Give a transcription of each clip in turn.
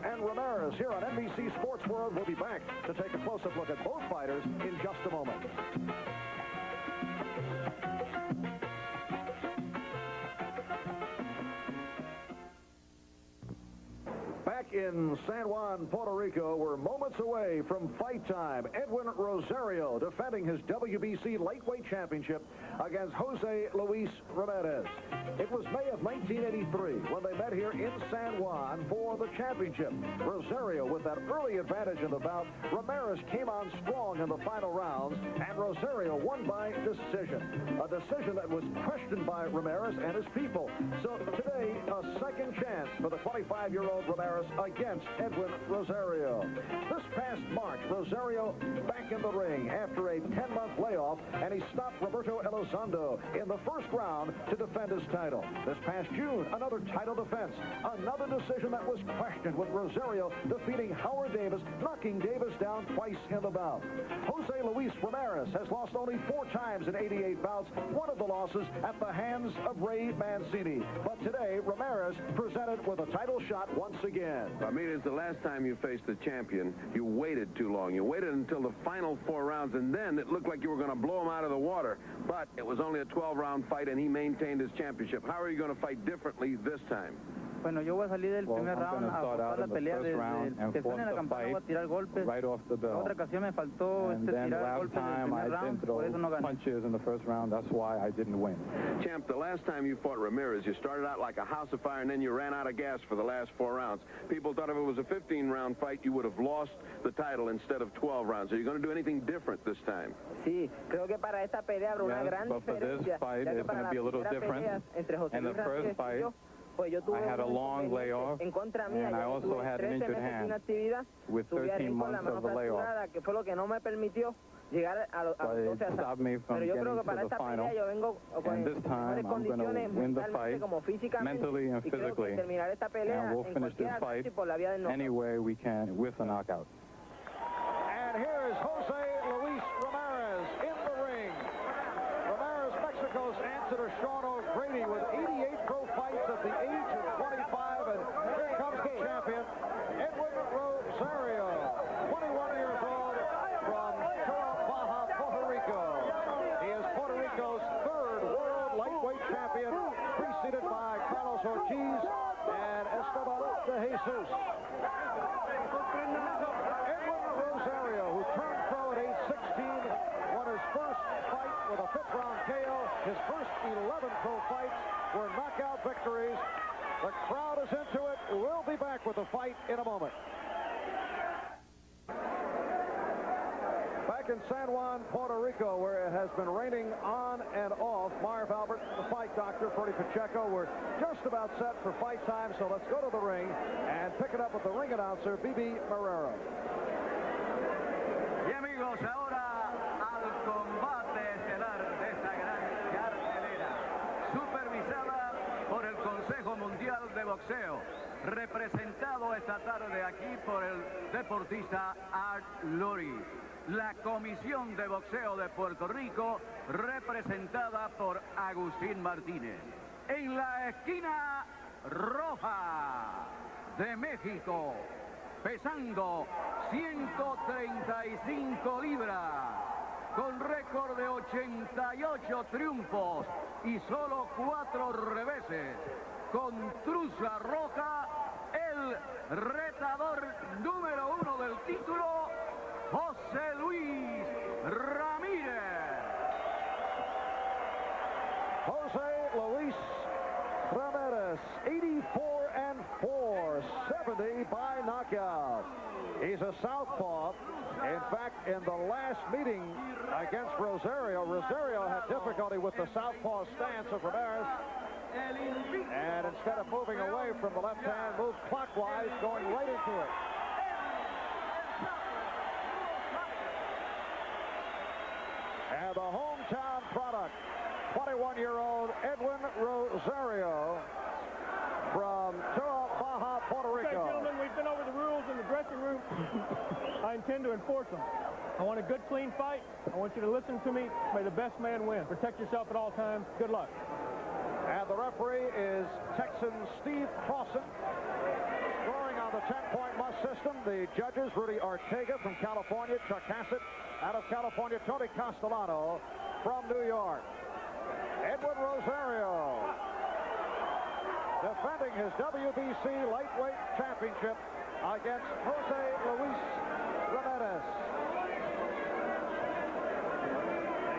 and Ramirez here on NBC Sports World. We'll be back to take a close-up look at both fighters in just a moment. Back in San Juan, Puerto Rico, we're moments away from fight time. Edwin Rosario defending his WBC lightweight championship against Jose Luis Ramirez. It was May of 1983 when they met here in San Juan for the championship. Rosario with that early advantage in the bout. Ramirez came on strong in the final rounds, and Rosario won by decision. A decision that was questioned by Ramirez and his people. So today, a second chance for the 25-year-old Ramirez against Edwin Rosario. This past March, Rosario back in the ring after a 10-month layoff, and he stopped Roberto Elizondo in the first round to defend his title. This past June, another title defense. Another decision that was questioned with Rosario defeating Howard Davis, knocking Davis down twice in the bout. Jose Luis Ramirez has lost only 4 times in 88 bouts, one of the losses at the hands of Ray Mancini. But today, Ramirez presented with a title shot once again. Ramirez, the last time you faced the champion, you waited too long. You waited until the final 4 rounds, and then it looked like you were going to blow him out of the water. But it was only a 12-round fight, and he maintained his championship. How are you going to fight differently this time? Bueno, yo voy a salir del primer round a apostar la pelea desde que suene la campana, voy a tirar golpes. Right off the bell. La otra ocasión me faltó tirar golpes en el primer round, por eso no gané. Punches in the first round, that's why I didn't win. Champ, the last time you fought Ramirez, you started out like a house of fire, and then you ran out of gas for the last 4 rounds. People thought if it was a 15-round fight, you would have lost the title instead of 12 rounds. Are you going to do anything different this time? Sí, creo que para esta pelea habrá una gran but for this fight, it's going to be a little different. In the first fight, I had a long layoff, and I also had an injured hand with 13 months of the layoff. But it stopped me from getting to the final, and this time I'm going to win the fight mentally and physically, and we'll finish this fight any way we can with a knockout. And here's Jose Luis Ramirez in the ring. Ramirez, Mexico's answer to Sean O'Grady with 88 pro fights at the age of 25, and here comes the champion, Edwin Rosario, 21 years old from Baja, Puerto Rico. He is Puerto Rico's 3rd world lightweight champion, preceded by Carlos Ortiz and Esteban de Jesus. Edwin Rosario, who turned pro at age 16, won his first fight with a 5th-round KO. His first 11 pro fights were knockout victories. The crowd is into it. We'll be back with the fight in a moment. Back in San Juan, Puerto Rico, where it has been raining on and off, Marv Albert, the fight doctor, Freddie Pacheco, we're just about set for fight time, so let's go to the ring and pick it up with the ring announcer, B.B. Marrero. Y amigos, ahora al combate estelar de esta gran cartelera, supervisada por el Consejo Mundial de Boxeo, representado esta tarde aquí por el deportista Art Lurie. La Comisión de Boxeo de Puerto Rico, representada por Agustín Martínez. En la esquina roja de México, pesando 135 libras, con récord de 88 triunfos y solo 4 reveses, con truza roja, el retador número 1 del título, José Luis Ramírez. Jose Luis Ramirez, 84-4, 70 by knockout. He's a southpaw. In fact, in the last meeting against Rosario, Rosario had difficulty with the southpaw stance of Ramirez. And instead of moving away from the left hand, moved clockwise, going right into it. And the hometown product, 21-year-old Edwin Rosario from Baja, Puerto Rico. Okay, gentlemen, we've been over the rules in the dressing room. I intend to enforce them. I want a good, clean fight. I want you to listen to me. May the best man win. Protect yourself at all times. Good luck. And the referee is Texan Steve Clausen, scoring on the 10-point system. The judges, Rudy Ortega from California, Chuck Hassett out of California, Tony Castellano from New York. Edwin Rosario defending his WBC lightweight championship against Jose Luis Ramirez.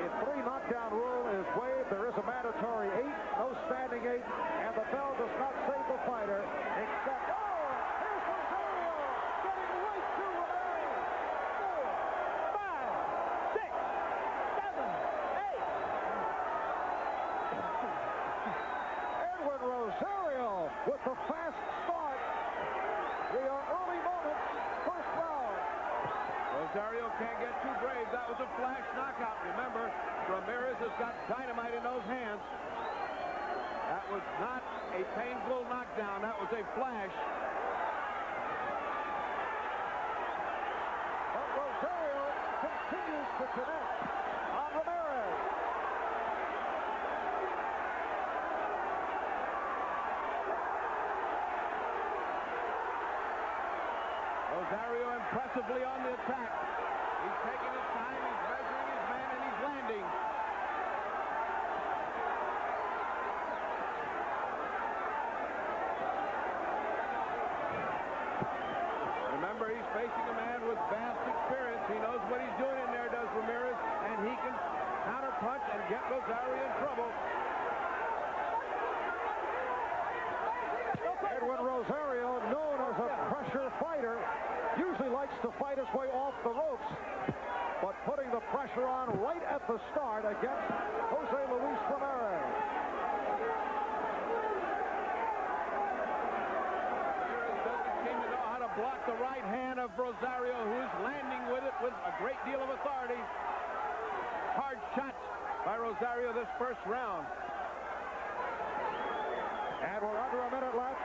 The 3 knockdown rule is waived. There is a mandatory 8, no standing 8, and the bell does not save the fighter except... Oh, here's Rosario getting right to Ramirez. 4, 5, 6, 7, 8. Edwin Rosario with the fast start. We are early moments, first round. Rosario can't get too brave. That was a flash knockout. Remember, Ramirez has got dynamite in those hands. That was not a painful knockdown. That was a flash. But Rosario continues to connect on Ramirez. Rosario impressively on the attack. He's taking his time, he's measuring his man, and he's landing. Remember, he's facing a man with vast experience. He knows what he's doing in there, does Ramirez, and he can counterpunch and get Rosario in trouble. Edwin Rosario, known as a pressure fighter, usually likes to fight his way off the ropes, but putting the pressure on right at the start against Jose Luis Ramirez. Ramirez doesn't seem to know how to block the right hand of Rosario, who is landing with it with a great deal of authority. Hard shots by Rosario this first round. And we're under a minute left.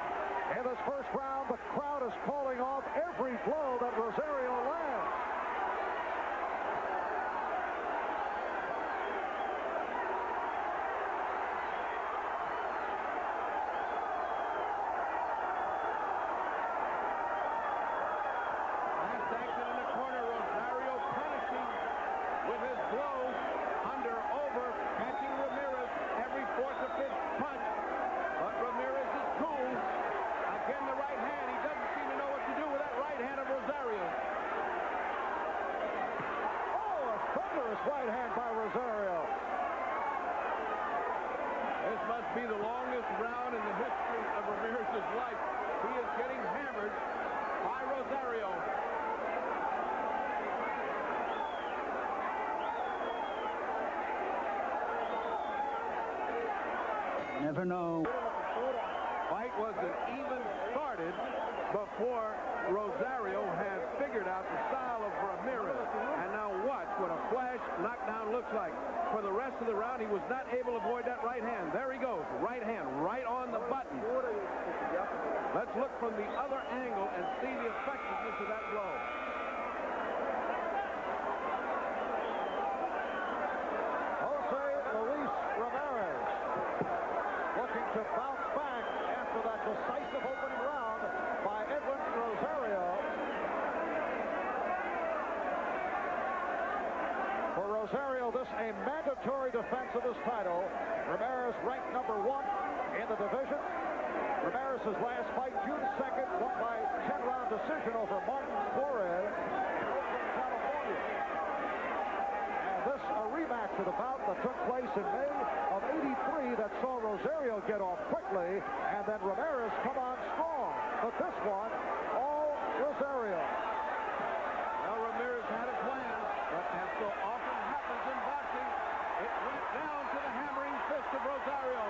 In this first round, the crowd is calling off every blow that Rosario lands. Last action in the corner, Rosario punishing with his blows, under, over, catching Ramirez every force of his punch. But Ramirez is cool. Again, the right hand. He doesn't seem to know what to do with that right hand of Rosario. Oh, a thunderous right hand by Rosario. This must be the longest round in the history of Ramirez's life. He is getting hammered by Rosario. You never know. Fight wasn't even started before Rosario had figured out the style of Ramirez. And now watch what a flash knockdown looks like. For the rest of the round, he was not able to avoid that right hand. There he goes, right hand, right on the button. Let's look from the other angle and see the effectiveness of that blow. Jose Luis Ramirez looking to bounce back after that decisive opening round by Edwin Rosario. For Rosario, this a mandatory defense of his title. Ramirez ranked number 1 in the division. Ramirez's last fight, June 2nd, won by 10-round decision over Martin Flores in Oakland, California. And this a rematch of the bout that took place in May of '83 that saw Rosario get off quickly and then Ramirez come on strong. But this one, all Rosario. Well, Ramirez had a plan, but as so often happens in boxing, it went down to the hammering fist of Rosario.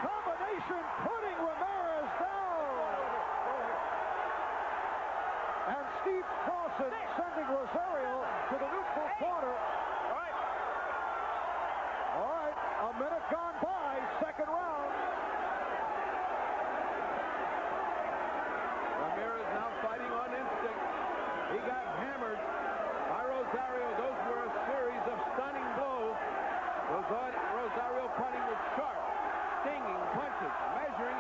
Combination putting Ramirez down. And Steve Clausen sending Rosario to the neutral corner. All right, a minute gone by, second round. Ramirez now fighting on instinct. He got hammered by Rosario. Those were a series of stunning blows. Rosario punting with sharp, stinging punches, measuring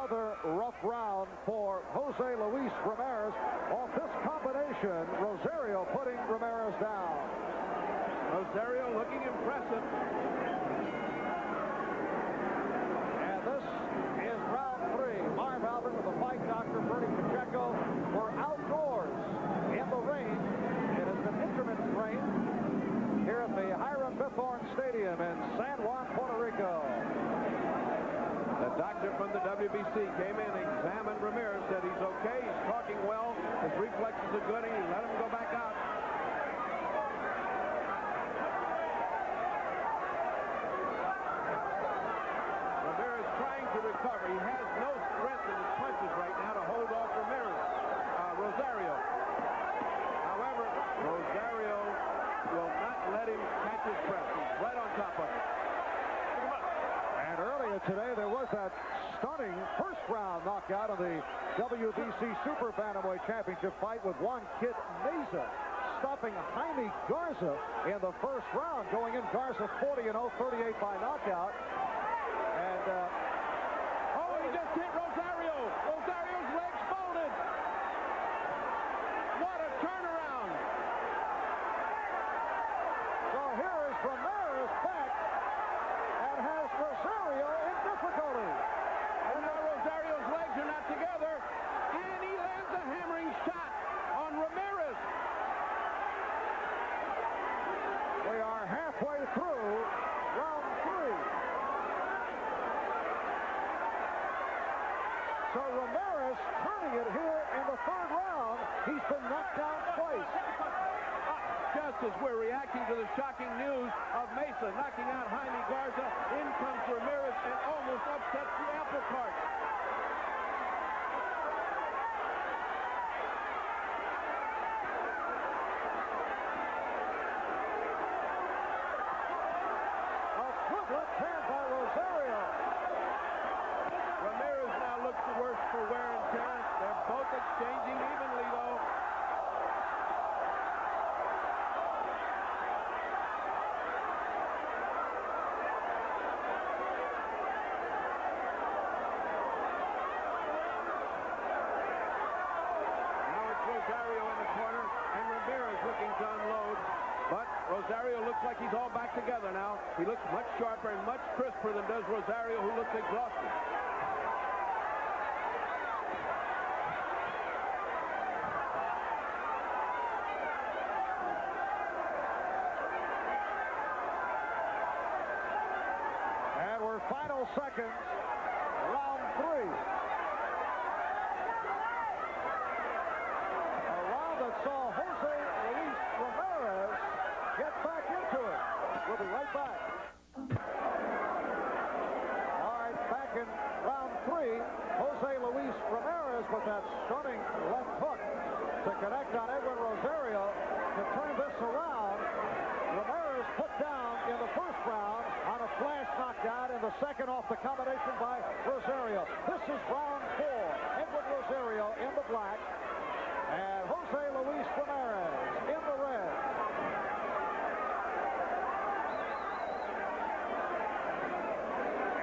another rough round for Jose Luis Ramirez. Off this combination, Rosario putting Ramirez down. Rosario looking impressive. And this is round 3. Marv Albert with the fight doctor, Bernie Pacheco. We're outdoors in the rain. It has been intermittent rain here at the Hiram Bithorn Stadium in San Juan, Puerto Rico. The doctor from the WBC came in, examined Ramirez, said he's okay, he's talking well, his reflexes are good, and he let him go back out. Ramirez trying to recover. He has no strength in his punches right now to hold off Rosario. However, Rosario will not let him catch his breath. He's right on top of him. And earlier today, there was that stunning first-round knockout of the WBC Super Bantamweight Championship fight with Juan Kid Meza stopping Jaime Garza in the first round, going in Garza 40-0, 38 by knockout. And, he just hit Rosario. Rosario's legs folded. What a turnaround. So here is Ramirez back and has Rosario in difficulty. And now Rosario's legs are not together, and he lands a hammering shot on Ramirez. We are halfway through round 3. So Ramirez turning it here in the 3rd round. He's been knocked down twice. Just as we're reacting to the shocking news of Meza knocking out Jaime Garza, in comes Ramirez and almost upsets the apple cart. A good left hand by Rosario. Ramirez now looks the worse for wear and tear. They're both exchanging evenly, though. Rosario in the corner, and Ramirez looking to unload. But Rosario looks like he's all back together now. He looks much sharper and much crisper than does Rosario, who looks exhausted. And we're final seconds, round 3. That saw Jose Luis Ramirez get back into it. We'll be right back. All right, back in round 3, Jose Luis Ramirez with that stunning left hook to connect on Edwin Rosario to turn this around. Ramirez put down in the 1st round on a flash knockout, in the 2nd off the combination by Rosario. This is round 4. Edwin Rosario in the black. And Jose Luis Ramirez in the red.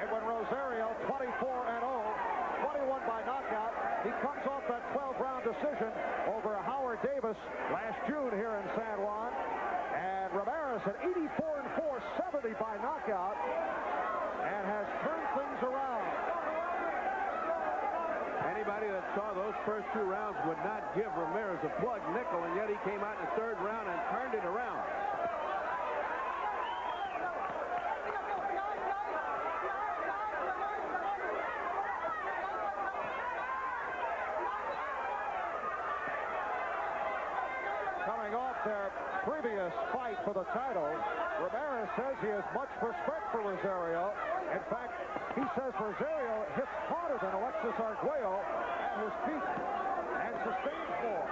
Edwin Rosario, 24-0, 21 by knockout. He comes off that 12-round decision over Howard Davis last June here in San Juan. And Ramirez at 84-4, 70 by knockout, and has turned things around. Anybody that saw those first 2 rounds would not give Ramirez a plug nickel, and yet he came out in the 3rd round and turned it around. Coming off their previous fight for the title, Ramirez says he has much respect for Rosario. In fact, he says Rosario hits harder than Alexis Arguello at his feet and sustains more.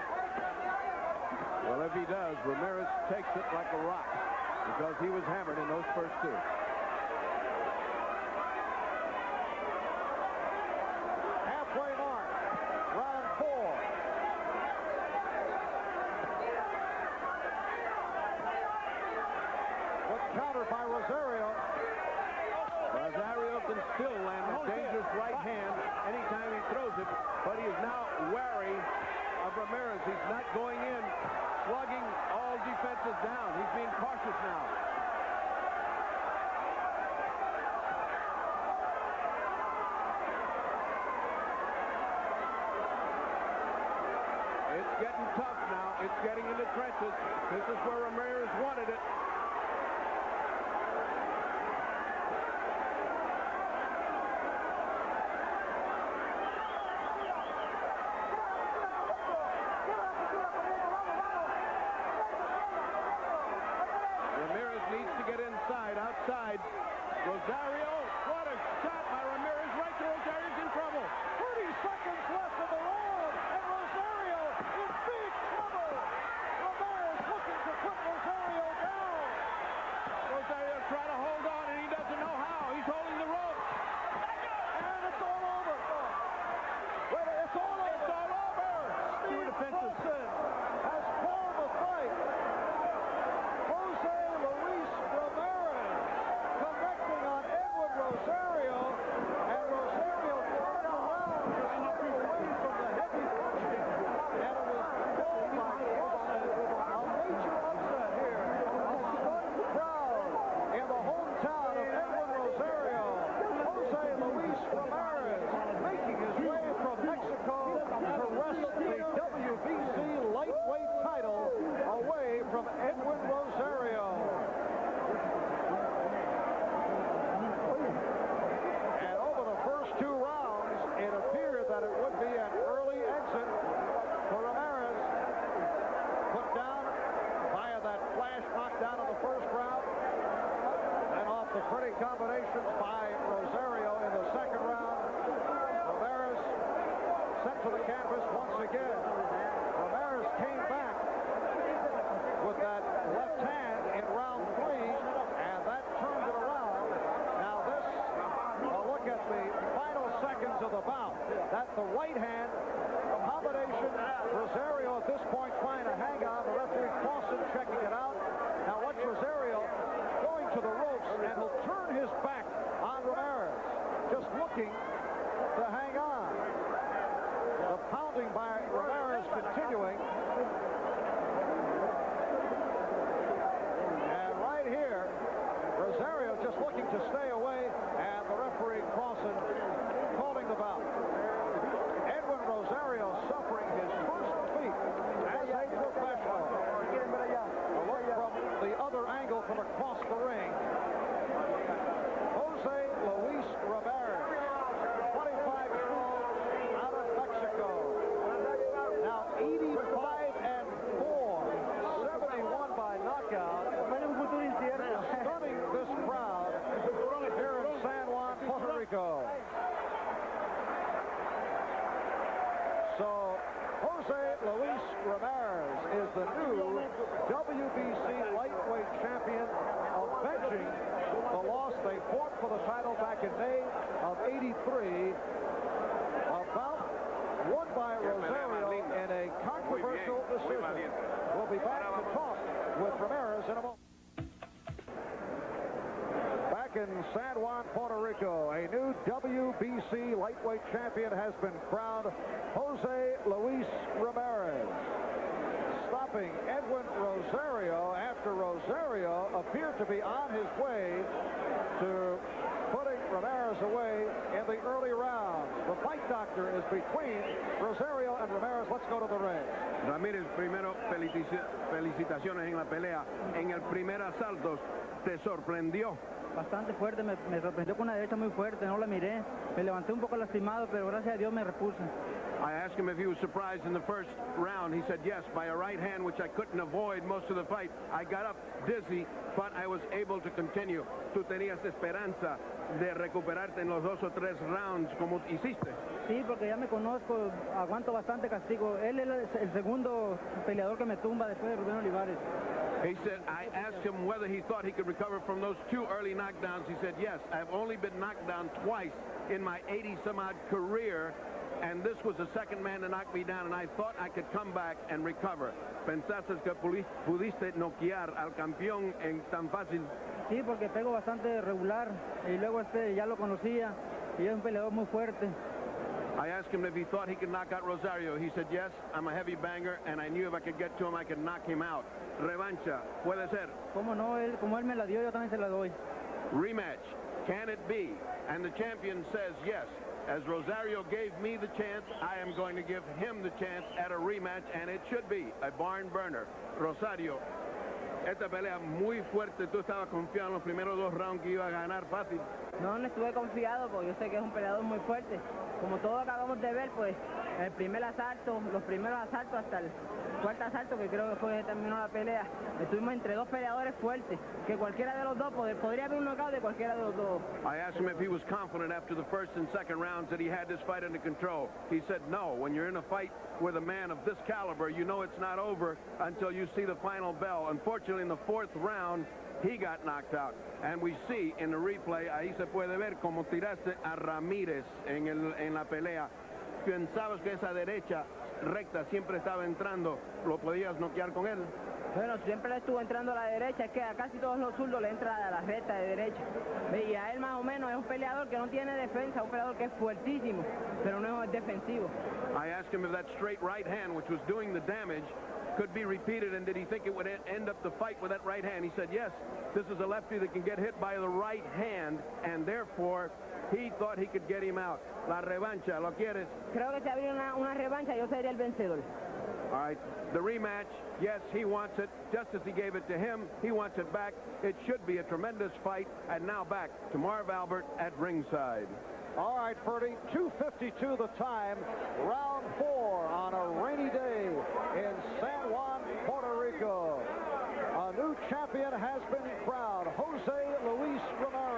Well, if he does, Ramirez takes it like a rock because he was hammered in those first 2. Halfway mark, round 4. But countered by Rosario. Rosario can still land a dangerous right hand anytime is now wary of Ramirez. He's not going in, slugging all defenses down. He's being cautious now. It's getting tough now. It's getting in the trenches. This is where Ramirez wanted it. Ramirez needs to get inside, outside. Rosario, what a shot by Ramirez. Right to Rosario's in trouble. 30 seconds left in the round, and Rosario in big trouble. Ramirez looking to put Rosario down. Rosario trying to hold on, and he doesn't know how. He's holding the rope. And it's all over. Wait, it's all over. It's all over. Steve Wilson has called the fight. Jose Luis Ramirez connecting on Edwin Rosario, and Rosario turned around to step away from the heavy punching, and it was called by Wilson. A major upset here. A stunned crowd in the hometown of Edwin Rosario. Jose Luis Ramirez making his way from Mexico to wrest the WBC lightweight title away from Edwin Rosario. And over the first two rounds, it appeared that it would be an early exit for Ramirez. Put down via that flash knockdown in the first round. Then off the pretty combinations by Rosario in the second round. Ramirez sent to the canvas once again. Ramirez came back with that left hand in round 3, and that turned it around. Now this, look at the final seconds of the bout. That's the right hand combination. Rosario at this point trying to hang on. The referee Clausen checking it out. Now watch Rosario going to the ropes, and he'll turn his back on Ramirez, just looking to hang on. The pounding by Ramirez continuing. And right here, Rosario just looking to stay away, and the referee Clausen calling the bout. Edwin Rosario suffering his first defeat as a professional. A look from the other angle from across the ring. Jose Luis Ramirez, 25-year-old out of Mexico. Now 85-4, 71 by knockout. Stunning this crowd here in San Juan, Puerto Rico. So Jose Luis Ramirez is the new WBC lightweight champion, avenging the loss they fought for the title back in May of '83. A bout won by Rosario in a controversial decision. We'll be back to talk with Ramirez in a moment. Back in San Juan, Puerto Rico, a new WBC lightweight champion has been crowned, Jose Luis Ramirez, stopping Edwin Rosario after Rosario appeared to be on his way to putting Ramirez away in the early rounds. The fight doctor is between Rosario and Ramirez. Let's go to the ring. Ramirez, primero, felicitaciones en la pelea. En el primer asalto, ¿te sorprendió? Bastante fuerte, me sorprendió con una derecha muy fuerte, no la miré. Me levanté un poco lastimado, pero gracias a Dios me repuse. I asked him if he was surprised in the first round. He said yes, by a right hand, which I couldn't avoid most of the fight. I got up dizzy, but I was able to continue. Tú tenías esperanza de recuperarte en los 2 o 3 rounds, como hiciste. Sí, porque ya me conozco, aguanto bastante castigo. Él es el segundo peleador que me tumba después de Rubén Olivares. He said, I asked him whether he thought he could recover from those 2 early knockdowns. He said, yes, I've only been knocked down twice in my 80-some-odd career, and this was the second man to knock me down, and I thought I could come back and recover. ¿Pensaste que pudiste noquear al campeón en tan fácil? Sí, porque pego bastante regular, y luego ya lo conocía, y es un peleador muy fuerte. I asked him if he thought he could knock out Rosario. He said, yes, I'm a heavy banger, and I knew if I could get to him, I could knock him out. Revancha, puede ser. Como no, como él me la dio, yo también se la doy. Rematch, can it be? And the champion says yes. As Rosario gave me the chance, I am going to give him the chance at a rematch, and it should be a barn burner. Rosario, esta pelea muy fuerte. Tú estabas confiado en los primeros 2 rounds que iba a ganar fácil. No estuve confiado porque yo sé que es un peleador muy fuerte. Como todos acabamos de ver, pues el primer asalto, los primeros asaltos hasta el 4º asalto, que creo que fue que terminó la pelea, estuvimos entre 2 peleadores fuertes, que cualquiera de los dos podría haber un knockout de cualquiera de los dos. I asked him if he was confident after the 1st and 2nd rounds that he had this fight under control. He said no. When you're in a fight with a man of this caliber, you know it's not over until you see the final bell. Unfortunately, in the 4th round, he got knocked out. And we see in the replay, ahí se puede ver cómo tiraste a Ramirez en la pelea. Pensabas que esa derecha recta siempre estaba entrando, ¿lo podías noquear con él? Bueno, siempre le estuvo entrando a la derecha, es que a casi todos los zurdos le entra a la recta de derecha. Y a él más o menos es un peleador que no tiene defensa, un peleador que es fuertísimo, pero no es defensivo. I asked him if that straight right hand, which was doing the damage, could be repeated, and did he think it would end up the fight with that right hand? He said, yes, this is a lefty that can get hit by the right hand, and therefore he thought he could get him out. La revancha, ¿lo quieres? Creo que si habría una revancha, yo sería el vencedor. All right, the rematch, yes, he wants it. Just as he gave it to him, he wants it back. It should be a tremendous fight. And now back to Marv Albert at ringside. All right, Ferdy, 2:52 the time, round 4 on a rainy day in San Juan, Puerto Rico. A new champion has been crowned, Jose Luis Ramirez.